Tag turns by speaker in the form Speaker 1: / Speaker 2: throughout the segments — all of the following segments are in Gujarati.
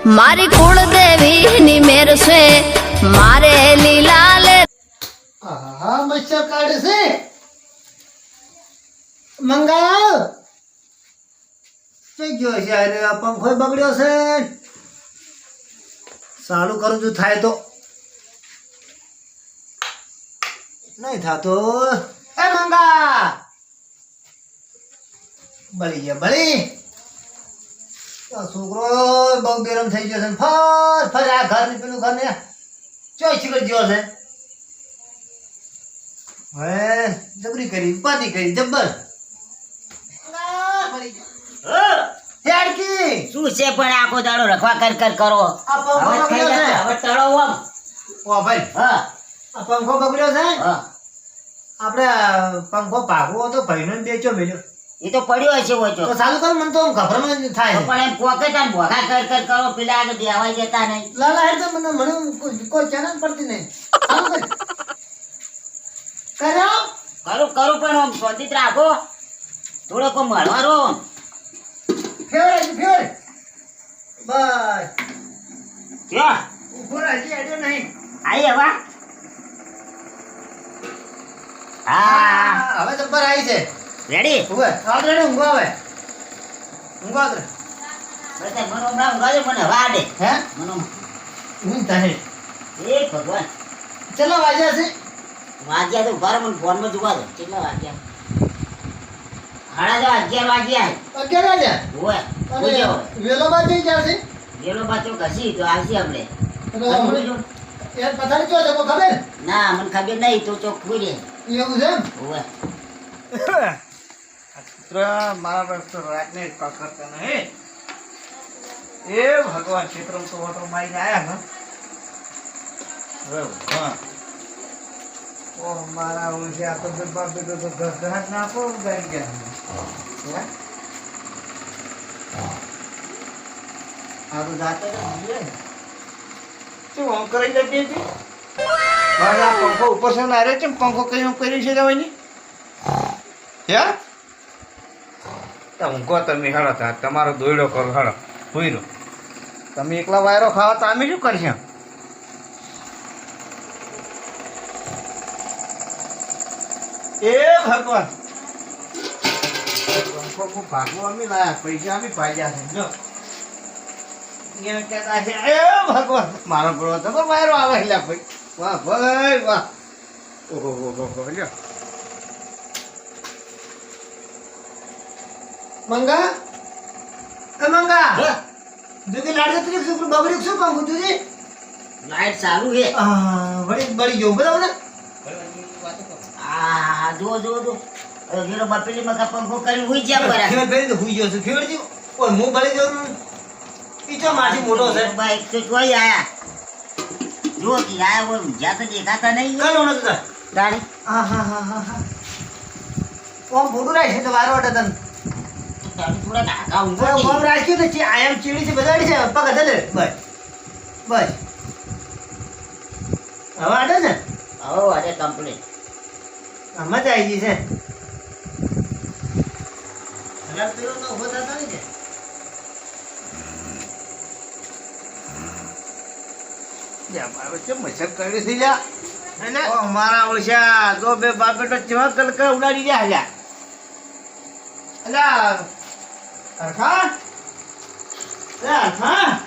Speaker 1: મારી કુળદેવી ની મેર છે મારે લીલા લે.
Speaker 2: હા મચ્છર કાઢે છે મંગાવ થઈ ગયો છે અરે આ પંખો બગડ્યો છે ચાલુ કરું છું થાય તો નહીં થાતો એ મંગા બળી ગયા બળી છોકરો બહુ ગરમ થઈ ગયો છે ફર ફર આ ઘર ને પેલું ઘર ને ચોઈ છીકર ગયો છે હવે જબરી કરી ઉપાધિ કરી જબ્બર
Speaker 3: શું છે પણ આખો દાડો રખવા કર કર કરો. હવે થઈ જશે, હવે તળો આમ.
Speaker 2: ઓ ભાઈ
Speaker 3: હા
Speaker 2: આ પંખો બગડ્યો છે
Speaker 3: હા
Speaker 2: આપણે પંખો ભાગવો હતો ભાઈનો ને બેચો મેલ્યો
Speaker 3: એ તો પડ્યો હશે હોય
Speaker 2: તો ચાલુ કર મને તો ગભરામણ થાય છે
Speaker 3: પણ એમ પોકેટ આમ ભોગા કર કર કરો પેલા આગળ બેવાઈ જતા નહીં.
Speaker 2: લાલા હેડ તો મને કોઈ ચેનલ પડતી નહીં ચાલુ કર કર્યો
Speaker 3: કરું કરું પણ આમ શાંતિથી રાખો થોડોક મળવાનો.
Speaker 2: ફેર બસ
Speaker 3: ક્યાં
Speaker 2: ઉભો રહેજે હેડ્યો નહીં
Speaker 3: આઈ હવે હા
Speaker 2: હવે જબ્બર આવી છે
Speaker 3: રેડી
Speaker 2: ઉભે આવડે ને ઊંઘો આવે ઊંઘો આવડે
Speaker 3: બસ મને હમણાં ઊંઘાડે મને વાડે
Speaker 2: હે
Speaker 3: મને
Speaker 2: ઊંઘ થાય
Speaker 3: એ ભગવાન
Speaker 2: ચલો વાજ્યા છે
Speaker 3: વાગ્યા તો ઉભા રહો, મને ફોનમાં જોવા દો કેટલા વાગ્યા. 11:30 વાગ્યા.
Speaker 2: 11 વાગ્યા
Speaker 3: ઓય પૂછો
Speaker 2: વેલો બાજુ જશે
Speaker 3: વેલો પાછો ઘસી તો આવશે આપણે.
Speaker 2: યાર પથારી ચો જકો ખબર
Speaker 3: ના મને ખબર નહીં તો ચોક પૂરે
Speaker 2: એવું છે
Speaker 3: ઓય
Speaker 2: મારા પર તો રાતને પકડતા નહીં એ ભગવાન ક્ષેત્રમાં તો ઓટો મારીને આયા ને હા ઓ મારા ઓછે આ તો બાપ બેટો તો ઘર ના આપો ગઈ ગયા આ તો જાતે શું આમ કરી જતી હતી મારા પંખો ઉપર છે ને અરે કેમ પંખો કયું કર્યું છે રવાની હે ઊંઘો તમે હળો તમારો દોયડો કરો હળો હુઈરો તમે એકલા વાયરો ખાવા તો અમે શું કરશે એ ભગવાન ભાગવું અમે લાયા પૈસા અમે ભાગ્યા છે જો એને કહેતા છે એ ભગવાન મારો બળો તો વાયરો આવે એટલે ભાઈ વાહ ભાઈ વાહ ઓહો લ્યો મંગા એ મંગા જુદી લાડે ત્રીક સુપર બબરીક શું કામ જુદી
Speaker 3: લાઈટ ચાલુ છે.
Speaker 2: બળી ગયો બરાબર
Speaker 3: આ જો જો જો ગીરો બપેલી મકા પંખો કરી હુઈ જ્યા પર
Speaker 2: ખેડ બેરી તો હુઈ ગયો છે ખેડ જી ઓય મુ બળી ગયો ઈચો માથી મોટો છે
Speaker 3: બાઈક તો જોઈ આયા જો કે આયા હોય જ્યાં તો દેખાતા નહીં.
Speaker 2: કઈ ઓનો તો
Speaker 3: તારી
Speaker 2: હા ઓમ ફોટો રાખ છે તો વારો અટે તન
Speaker 3: તારી થોડા ઢાકા ઊંઘો
Speaker 2: ઓમ રાખ્યું તો ચી આયમ ચીડી છે બધાડી છે પગ દે બસ બસ હવે આડે ને
Speaker 3: આવો આજે કમ્પ્લીટ
Speaker 2: મજા આવી ગઈ છે હલા પેલો તો ઉભો થતો નહીં છે યા મારો છે મચ્છર કરી છે લ્યા અને ઓ મારા ઓળશા જો બે બાપે તો ચવા કલક ઉડાડી ગયા લ્યા અલા અરખા એ અરખા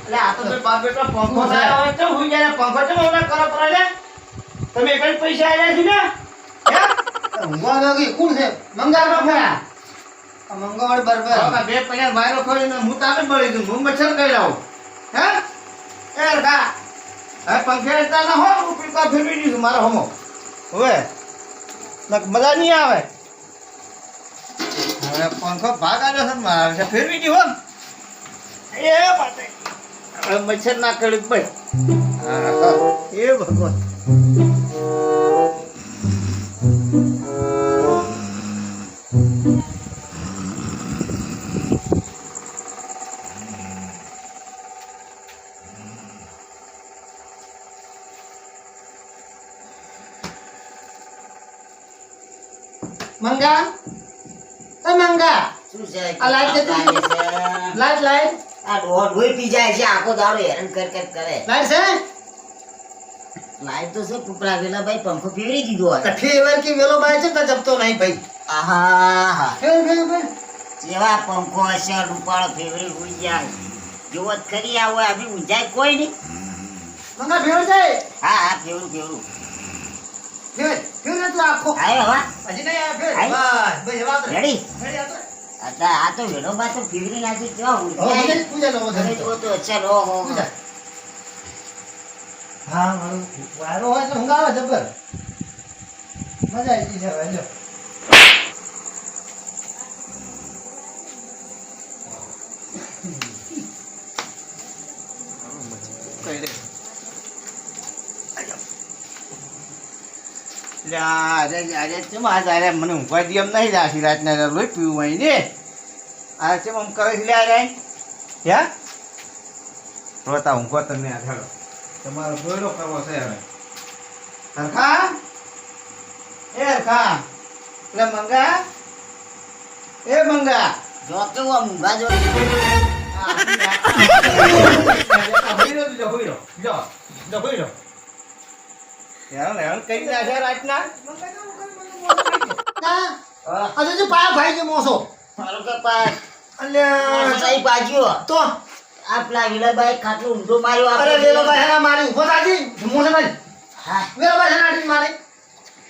Speaker 2: અલે આ તો બે બાપે તો પંખો થાય હવે તો હુઈ જાય પંખો તો ઓલા કરો પર લે તમે કઈ પૈસા આયા છે ને હે ઊંઘવા લાગી કોણ છે મંગા બાપા આ મંગાવાડ બરબર આ બે પૈયા મારો ખોલીને હું તાને બળી દઉં હું મચ્છર કઈ લાવું હે એ અરખા આ પંખે તા ના હો હું પીપા ફેરવી દીધું મારો હમો હવે મજા નહીં આવે હવે પંખો ભાગ આવ્યો છે મારા ફેરવી દી હો એ બાતે હવે મચ્છર ના કડક ભાઈ એ ભગવાન મંગા એ મંગા
Speaker 3: શું છે
Speaker 2: આ લાઈટ જતી
Speaker 3: કાલે છે
Speaker 2: લાઈટ
Speaker 3: આ ડોહી પી જાય છે આખો દાડો હેરાન કર કરે
Speaker 2: લાઈટ છે
Speaker 3: લાઈટ તો છે કુકડા વેલા ભાઈ પંખો ફેરવી દીધો હોય
Speaker 2: ફેવર કે વેલો બાય છે તો જપતો નહીં ભાઈ
Speaker 3: આહા
Speaker 2: ફેર
Speaker 3: જેવા પંખો હશે રૂપાળો ફેવરી હોઈ જાય જોવો જ ખરી આવો આવી ઊંઝાય કોઈ નહીં
Speaker 2: મંગા ફેવર જાય
Speaker 3: હા ફેવરું
Speaker 2: ફેવર તો આખો
Speaker 3: આયો હવા
Speaker 2: હજી નહીં આ ફેર
Speaker 3: આય.
Speaker 2: બસ વાત
Speaker 3: રેડી
Speaker 2: રેડી આ તો
Speaker 3: આ તો વેલો બા તો ફેવરી નાખી કેવા
Speaker 2: હો
Speaker 3: ઊંઝાય
Speaker 2: પૂજા લો
Speaker 3: અરે તો ચાલો હો
Speaker 2: પૂજા હા મારું વાયરો હોય તો ઊંઘ આવે જબર મજા આવી છે ભાઈ લો મને ઊંઘવા દે એમ નહીં રાખી રાતના લોહી પીવું હોય ને આ છે આમ કરે છે લે હે રોતા ઊંઘો તમે આ હેડો તમારો દોયડો કરવો છે હવે હરખા હરખા એટલે મંગા એ મંગા
Speaker 3: જો કેવો મૂંગા જો મારો કે પાય સહી બાજ્યો
Speaker 2: તો
Speaker 3: આ પેલા વિલાભાઈ ખાટલો ઊંધો માર્યો
Speaker 2: અરે વેલો ભાઈ મારી ઉભો થાજી મોસે ભાઈ
Speaker 3: હા
Speaker 2: વેલો ભાઈ નાટી મારે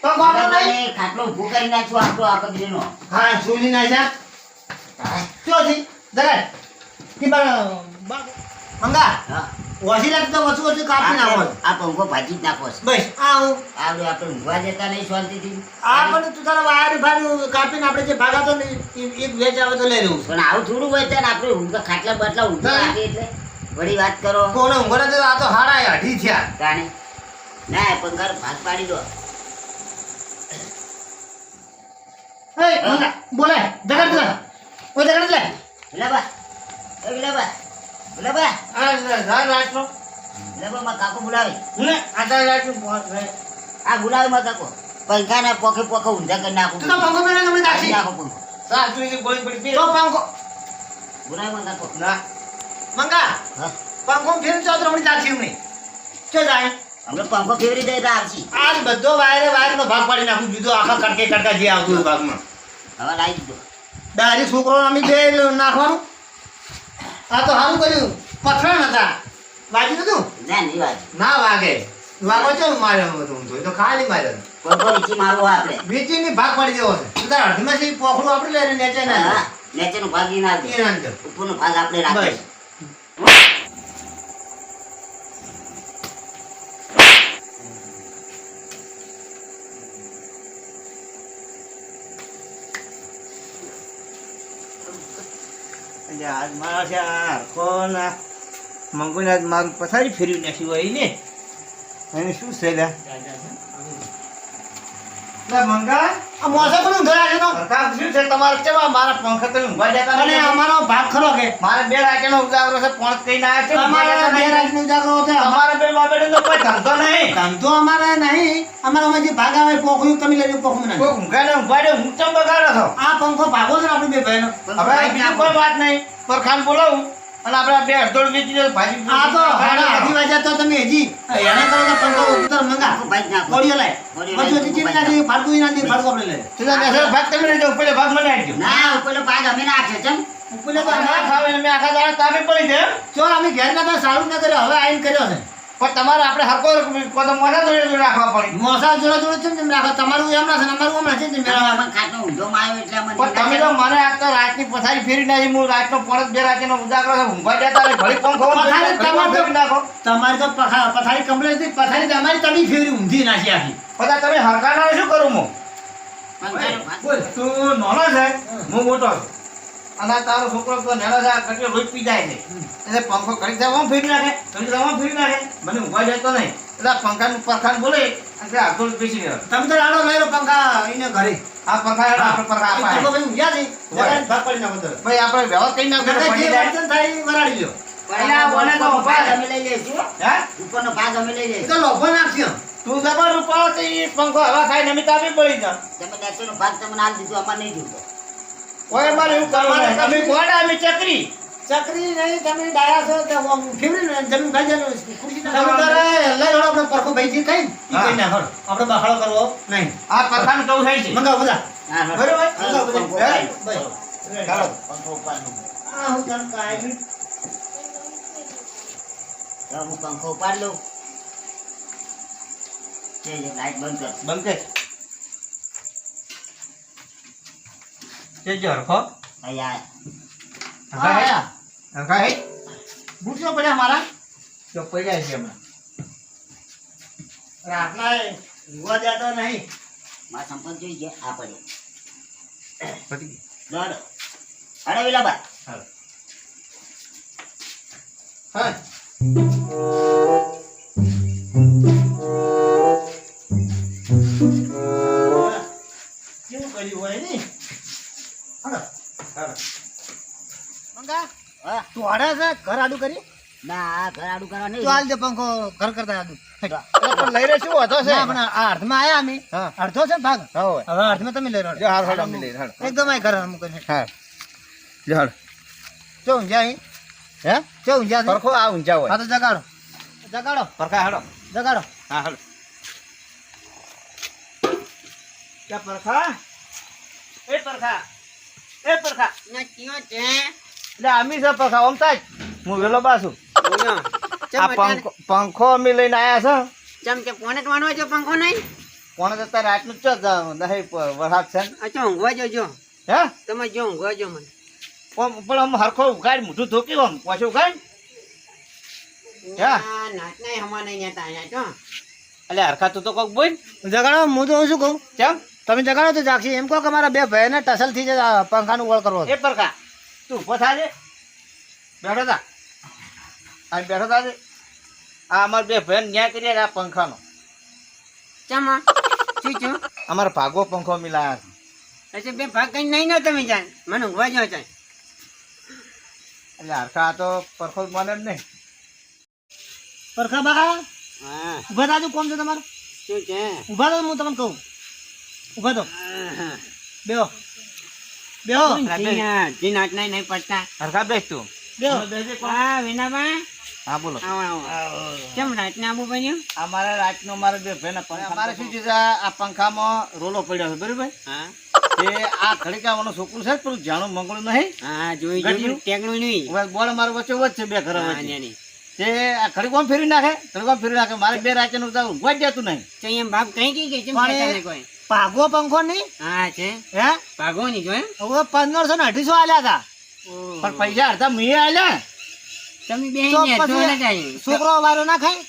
Speaker 2: તો બાબો નહીં
Speaker 3: વિલાભાઈ ખાટલો ઊભો કરી નાખ્યો આપણો આ પગડીનો
Speaker 2: હા સુલી ના જા ક્યો થી જરા કે મંગા
Speaker 3: હા
Speaker 2: વસી લાગતો વસુ કાપી નાખો
Speaker 3: આ પંખો ભાજી જ નાખો છે
Speaker 2: બસ આવું
Speaker 3: આવડે આપણે ઊંઘવા જતા નહીં શાંતિથી
Speaker 2: આ પણ તું તારા વાયર ભારી કાપીને આપણે જે ભાગાતો ને એક વેચ આવે તો લઈ લેવું
Speaker 3: પણ આવું થોડું હોય ત્યારે આપણે ઊંઘા ખાટલા બાટલા ઊંઘા
Speaker 2: હા.
Speaker 3: આપીએ એટલે વળી વાત કરો
Speaker 2: કોને ઊંઘવા તો આ તો હાડા અઢી થયા
Speaker 3: તાણે ના પંખાર ભાગ પાડી દો
Speaker 2: એ મંગા બોલે જગત લે ઓય જગત લે
Speaker 3: વિલાબા
Speaker 2: આ રાતનો
Speaker 3: વિલાબા કાકો બોલાવે
Speaker 2: ને આ રાતનો
Speaker 3: આ બોલાવે માં કાકો પંખાના પોખે પોખે ઊંધા કરી નાખું
Speaker 2: તું તો પંખો મેરે તમને નાખી
Speaker 3: નાખો પંખો
Speaker 2: સાચું છે ગોળી પડી તો પંખો
Speaker 3: બોલાવે માં કાકો
Speaker 2: ના મંગા
Speaker 3: હા
Speaker 2: પંખો ફેર ચાદર હમણી નાખી હમણી કે જાય
Speaker 3: હમણાં પંખો ફેરવી દે તો આવશે
Speaker 2: આજ બધો વાયરે નો ભાગ પાડી નાખું જુદો આખા કડકા જે આવતું ભાગમાં
Speaker 3: હવે લાવી દીધો
Speaker 2: દારી છોકરો અમે બે નાખવાનું આ તો સારું કર્યું પથરા નતા વાગ્યું નતું
Speaker 3: ના નહીં વાત
Speaker 2: ના વાગે વાગો છે મારે તો ખાલી મારે
Speaker 3: પંખો નીચે મારવો આપણે
Speaker 2: વેચીને ભાગ પાડી દેવો છે તું તાર અડધીમાં થી પોખડું આપણે લઈને નેચે ના
Speaker 3: હા નીચેનો ભાગ ઈ ના દે
Speaker 2: એ અંદર
Speaker 3: ઉપરનો ભાગ આપણે રાખીએ
Speaker 2: બસ આજ મારા છે કોના મંગોને આજ મારું પથારી ફેરવી નાખ્યું હોય ને એને શું છે લે મંગા આ મોસે પણ ઊંધા છે તો કામ શું છે તમારે કેવા મારા પંખા તમે ઊંઘવા જતા અને અમારો ભાગ ખરો કે મારે બે રાતનો ઉજાગરો છે પોણત કઈ ના છે અમારે બે રાતનો ઉજાગરો છે અમારે બે બાબેડે તો કોઈ ધંધો નહીં ધંધો અમારે નહીં અમારો જે ભાગ આવે પોખું તમે લઈ લો પોખું નહીં ઊંઘા ને ઊંઘવા દે હું ચમ બગાડો છો આ પંખો ભાગો છે આપણે બે ભાઈનો હવે બીજી કોઈ વાત નહીં પર ખાન બોલાવું અને આપણે બે અડધોડ વેચી દે ભાજી આ તો હાડા આધી વાજા તો તમે હજી એને કરો તો પંખો ઉતર મંગા
Speaker 3: ભાઈ નાખો
Speaker 2: કોડિયો લાય પછી હજી ચીમ નાખી ફાડકું ના દે ફાડકું આપણે લે સીધા નેસર ભાગ તમે લઈ જાઓ પેલે ભાગ મને આપજો
Speaker 3: ના ઉપરનો ભાગ અમે નાખે છે
Speaker 2: ઉપલે તો ના ખાવે ને મે આખા દાડા તાપે પડી જાય જો અમે ઘેર ના તો સારું ન કર્યો હવે આઈન કર્યો છે પણ તમારે આપણે હરકો કોતો મોસા જોડે રાખવા પડી મોસા જોડે કેમ રાખો તમારું એમ ના છે અમારું એમ ના છે મેળા
Speaker 3: અમે ખાટલો ઊંધો માર્યો એટલે અમને
Speaker 2: પણ તમે તો મને આ તો રાતની પથારી ફેરી નાખી હું રાતનો પોણત બે રાતનો ઉજાગરો છે ઊંઘવા જતા રહે ઘડી પંખો પથારી નાખો તમારી તો પથારી કમ્પ્લીટ થઈ પથારી તમારી તડી ફેરી ઊંધી નાખી આખી પછી તમે હરકાના શું કરું હું બોલ તું નાનો છે હું મોટો છું અને તારો છોકરો તો નાનો છે કટલો રોજ પી જાય છે એટલે પંખો કરી જવામાં ફેરી નાખે તમે જવામાં ફેરી નાખે મને ઊંઘવા જતો નહીં એટલે પંખાનું પરખાન બોલે એટલે આખો બેસી ગયો તમે તો રાડો લઈ લો પંખા એને ઘરે આ પંખા આપણે પંખા આપાય તો ભાઈ ઊંઘ્યા છે ભાગ પડી નાખો તો ભાઈ આપણે વ્યવહાર કરી નાખો જે વર્તન થાય વરાડી લ્યો પહેલા બોલે તો
Speaker 3: ભાગ અમે લઈ લઈશું
Speaker 2: હે
Speaker 3: ઉપરનો ભાગ અમે લઈ
Speaker 2: એ
Speaker 3: લઈશું
Speaker 2: તો લોભો નાખ્યો તું જબર રૂપાળો તો ઈ પંખો હવા ખાઈને અમે તાપી પડી જા
Speaker 3: તમે નીચેનો ભાગ તમને હાલ દીધો અમારે નહીં જોતો
Speaker 2: ઓય મારે એવું કરવાનું તમે ગોડા અમે ચકરી
Speaker 4: ચકરી નહીં તમે ડાયા છો તો આમ ફેવરી ને જમીન ખાઈ જાય ખુરશી ના તમે તારે લઈ લો આપણે પરખો ભાઈજી કઈ ઈ કઈ ના હળ આપણે બખાડો કરવો નહીં
Speaker 2: આ પરખાનું કેવું થાય છે
Speaker 4: મંગાવ બધા
Speaker 3: હા, હા.
Speaker 4: બરોબર
Speaker 3: હા,
Speaker 4: મંગાવ બધા
Speaker 3: પંખો પાડી.
Speaker 4: બસ.
Speaker 2: ચાલો
Speaker 3: પંખો પાડી.
Speaker 4: આ હું તને કાઈ
Speaker 3: તો હું પંખો પાડી લઉં. તે જે લાઈટ બંધ કર.
Speaker 2: બંધ કર તે જો હરખો
Speaker 3: અહીંયા
Speaker 2: હરખા હરખા હે
Speaker 4: બૂટ જો પડ્યા મારા
Speaker 2: તો પડ્યા છે હમણાં
Speaker 4: રાતના યુવા જાતો નહીં
Speaker 3: મારા સંપર્ક જોઈ ગયા. આ પડે.
Speaker 2: પતી ગઈ.
Speaker 3: દોડો. અરે વિલાબા.
Speaker 2: હાલો.
Speaker 4: હા કેવું કર્યું હોય ને હાલો
Speaker 2: હાલો.
Speaker 4: મંગા
Speaker 3: હા.
Speaker 4: તું હાડે છે ઘર આડું કરી
Speaker 3: ના, આ ઘર આડું કરવા નહીં.
Speaker 4: તું હાલ દે પંખો ઘર કરતા આડું
Speaker 2: પણ લઈ રહ્યો શું હતો છે
Speaker 4: ના, પણ આ અર્ધમાં આયા અમે
Speaker 2: હા.
Speaker 4: અડધો છે ને ભાગ
Speaker 2: હા હોય
Speaker 4: હવે અર્ધમાં તમે લઈ રહ્યો
Speaker 2: જો હાલ હાલ અમે લઈ હાલ
Speaker 4: એકદમ આ ઘર મૂકીને
Speaker 2: હા જો હાલ
Speaker 4: ચો ઊંઝા અહીં
Speaker 2: હે
Speaker 4: ચો ઊંઝા છે?
Speaker 2: પરખો આ ઊંચા હોય
Speaker 4: હા તો જગાડો જગાડો
Speaker 2: પરખા હાલો
Speaker 4: જગાડો
Speaker 2: હા હાલો ક્યાં પરખા એ પરખા એટલે અમી છે પરખા ઓમ થાય હું વેલો બાસુ આ પંખો અમે લઈને આયા છે
Speaker 5: ચમ કે પોને ટવાનો જો પંખો નહીં
Speaker 2: કોણે તો તારે રાતનું ચો દહી વરસાદ છે ને.
Speaker 5: અચ્છા ઊંઘવા જોજો
Speaker 2: હે
Speaker 5: તમે જો ઊંઘવા જો મને
Speaker 2: પણ આમ હરખો ઉગાડ મોઢું ધોકી આમ પાછું ઉગાડ હા.
Speaker 5: નાચ નહીં હમા નહીં જતા અહીંયા તો
Speaker 2: એટલે હરખા તું તો કોક બોલ
Speaker 4: જગાડો હું તો શું કહું
Speaker 2: કેમ
Speaker 4: તમે જગાડો તો જાગશી એમ કહો કે મારા બે ભાઈને ટસલ થી જ આ પંખાનું વળ કરવો
Speaker 2: એ પરખા તું ઉભો થાજે બેઠો થા આ બેઠો થાજે આ અમાર બે ભાઈ ન્યાય કરીએ આ પંખાનો
Speaker 5: ચમ શું છું
Speaker 2: અમારે ભાગવો પંખો મિલાયા છે
Speaker 5: એટલે બે ભાગ કઈ નહીં ના તમે જાય મને ઊંઘવા જો જાય
Speaker 2: એટલે હરખા આ તો પરખો મને જ નહીં
Speaker 4: પરખા બા
Speaker 5: હા
Speaker 4: ઉભા થાજો કોમ છે તમારું
Speaker 5: શું છે
Speaker 4: ઉભા તો હું તમને કહું ઉભા તો
Speaker 5: હા.
Speaker 4: બેહો બેહો
Speaker 5: જી નાચ નહીં પડતા
Speaker 2: હરખા બેસ તું
Speaker 4: બેહો
Speaker 5: હા વિનાબા
Speaker 2: હા બોલો
Speaker 5: આવો આવો કેમ રાતના આબુ બન્યું
Speaker 2: અમારે રાતનો અમારે બે ભાઈ પંખા અમારે શું છે આ પંખામાં રોલો પડ્યો છે બરોબર
Speaker 5: હા
Speaker 2: તે આ ખડીકાવાનું છોકરું છે પેલું જાણું મંગળું નહીં
Speaker 5: હા જોઈ
Speaker 2: ગઢિયું?
Speaker 5: જોયું ટેકનું નહીં
Speaker 2: હવે બોલ અમારે વચ્ચે વચ્ચે બે ઘર
Speaker 5: હા,
Speaker 2: વચ્ચે
Speaker 5: ન્યાની.
Speaker 2: તે આ ખડીકોમ ફેરી નાખે ખડીકોમ ફેરી નાખે મારે બે રાતે નું ઊંઘવા જ જતું નહીં
Speaker 5: તો એમ બાપ કઈ કઈ કે ચમ
Speaker 4: પણ
Speaker 5: કહેતા
Speaker 4: એ-
Speaker 5: નહીં કોઈ
Speaker 4: ભાગવો પંખો નહીં
Speaker 5: હા છે
Speaker 4: હે
Speaker 5: ભાગો નહીં જો એમ
Speaker 4: હવે 1500 ને 1800 આલ્યા હતા
Speaker 2: પણ પૈસા અડધા મીએ આલ્યા
Speaker 5: તમે બે
Speaker 4: તો
Speaker 5: ને તો
Speaker 4: પછી
Speaker 5: ના જાય
Speaker 4: છોકરો વાયરો ના ખાય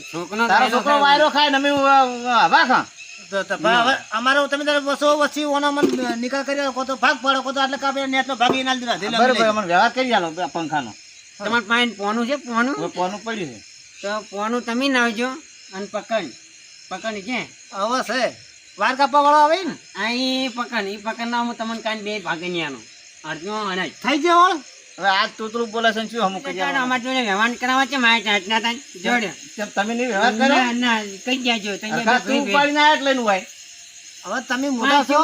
Speaker 5: છોકરો
Speaker 2: તારો છોકરો વાયરો ખાય ને અમે હવા ખા
Speaker 4: તો પણ હવે અમારે તમે તારે બસો વચ્ચે ઓનો મન નિકાલ કરી કો તો ભાગ પડે કો તો એટલે કાપે નેટ નો ભાગ ઇનાલ દીધા ધીલે
Speaker 2: બરોબર અમને વ્યવહાર કરી આલો બે પંખાનો
Speaker 5: તમારે પાસે પોનું છે પોનું
Speaker 2: હવે કોનું પડ્યું છે
Speaker 5: તો પોનું તમે નાવજો અને પકડ છે
Speaker 4: હવે છે વાર કાપવા વાળો આવે ને
Speaker 5: આ ઈ પકડ ના હું તમને કાન બે ભાગે નહીં આનો અડધો અનાજ
Speaker 4: થઈ જાય વળ
Speaker 2: હવે આ તૂતરું બોલે છે ને શું અમુક કરી આલો?
Speaker 5: અમારે જોડે વ્યવહાર કરાવવા છે મારે ચાટ ના થાય જોડે
Speaker 2: કેમ તમે નહીં વ્યવહાર કરો
Speaker 5: ના ના કઈ જાજો
Speaker 2: હરખા તું ઉપાડીને આયા એટલે એનું હોય
Speaker 4: હવે તમે મોટા છો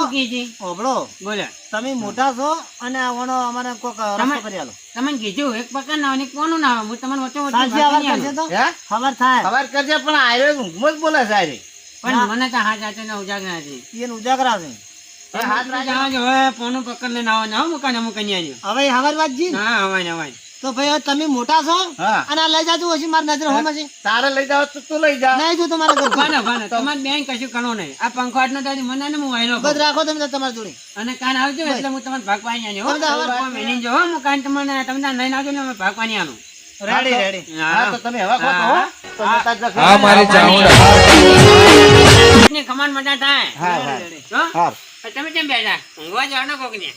Speaker 4: ઓબળો
Speaker 5: બોલો
Speaker 4: તમે મોટા છો અને ઓનો અમારે કોક રસ્તો કરી આલો
Speaker 5: તમને કીધું એક પકડ ના એક પોનું ના હું તમને વચ્ચે વચ્ચે
Speaker 4: સાંજે
Speaker 5: ભાગી
Speaker 4: આવાર
Speaker 5: નહીં
Speaker 4: કરશે
Speaker 5: આલું.
Speaker 4: તો
Speaker 2: હે
Speaker 4: ખબર થાય
Speaker 2: ખબર કરજે પણ આયરો ઊંઘમાં જ બોલે છે આયરે
Speaker 5: પણ મને તો હાથ હાથે ના ઉજાગરા છે
Speaker 4: એને ઉજાગરા છે
Speaker 2: હવે હાથ
Speaker 5: જાઓ જો હવે પોનું પકડ લઈને આવો ને મૂકીને આવ્યો
Speaker 4: હવે હવાર વાત જી
Speaker 5: હા હવાય
Speaker 4: તો ભાઈ હવે તમે મોટા છો
Speaker 2: હા
Speaker 4: અને આ લઈ જાજો ઓછી મારી નજર હોમાં છે
Speaker 2: તારે લઈ જાવ તો તું લઈ જા
Speaker 4: નહીં જો તમારે ઘર
Speaker 5: ભાને તમારે બેન કશું કરવું નહીં આ પંખો આટનો તારી મને ને હું વાયલો
Speaker 4: બધ રાખો તમે તો તમારી જોડે
Speaker 5: અને કાન આવજો એટલે હું તમને ભાગ પાણી આલ્યો
Speaker 4: તમે તો હવે
Speaker 5: મેની જો હું કાન તમને તમે લઈને આવજો ને અમે ભાગ પાણી આલું
Speaker 4: રેડી રેડી
Speaker 2: હા તો તમે હવા ખાતો હો તો જતા જ
Speaker 6: હા મારી ચાઉંડા
Speaker 5: ને ખમાન મજા થાય
Speaker 2: હા હા
Speaker 5: હો?
Speaker 2: હા
Speaker 5: તમે કેમ બેઠા ઊંઘવા જવાનો કોક ને